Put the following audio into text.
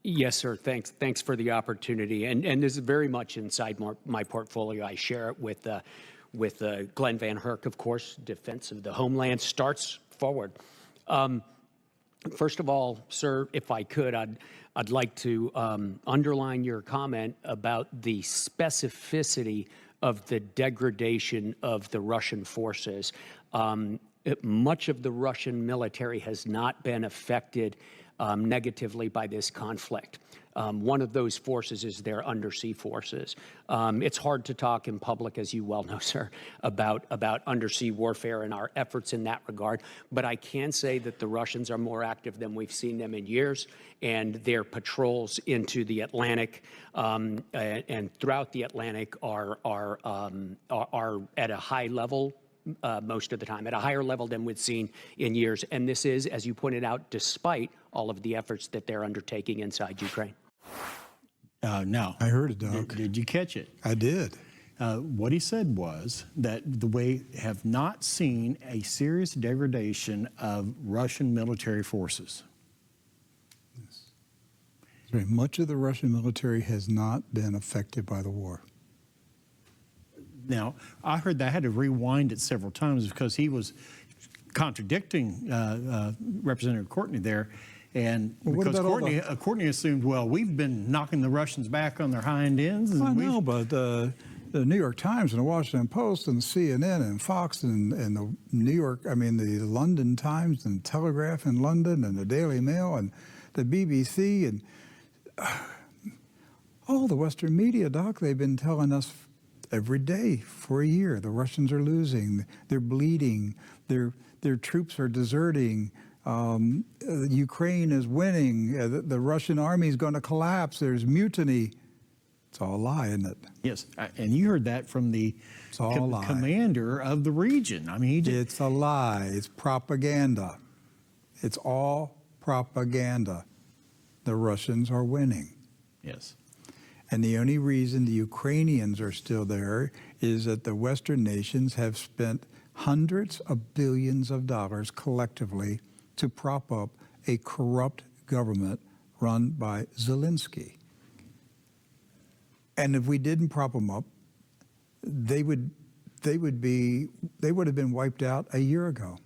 Yes, sir. Thanks for the opportunity. And this is very much inside my portfolio. I share it with Glenn Van Herk, of course. Defense of the homeland starts forward. First of all, sir, if I could, I'd like to underline your comment about the specificity of the degradation of the Russian forces. Much of the Russian military has not been affected negatively by this conflict. One of those forces is their undersea forces. It's hard to talk in public, as you well know, sir, about undersea warfare and our efforts in that regard. But I can say that the Russians are more active than we've seen them in years, and their patrols into the Atlantic and throughout the Atlantic are at a high level. Most of the time, at a higher level than we've seen in years. And this is, as you pointed out, despite all of the efforts that they're undertaking inside Ukraine. Now, I heard it, Doug. Did you catch it? I did. What he said was that we have not seen a serious degradation of Russian military forces. Yes. Right. Much of the Russian military has not been affected by the war. Now, I heard that I had to rewind it several times because he was contradicting Representative Courtney there. And because Courtney assumed, well, we've been knocking the Russians back on their hind ends. And I know, but the New York Times and the Washington Post and CNN and Fox and the the London Times and Telegraph in London and the Daily Mail and the BBC and all the Western media, Doc, they've been telling us every day for a year, the Russians are losing, they're bleeding, their troops are deserting, Ukraine is winning, the Russian army is going to collapse, there's mutiny. It's all a lie, isn't it? Yes, and you heard that from the commander of the region. I mean, it's a lie. It's propaganda. It's all propaganda. The Russians are winning. Yes. And the only reason the Ukrainians are still there is that the Western nations have spent hundreds of billions of dollars collectively to prop up a corrupt government run by Zelensky. And if we didn't prop them up, they would have been wiped out a year ago.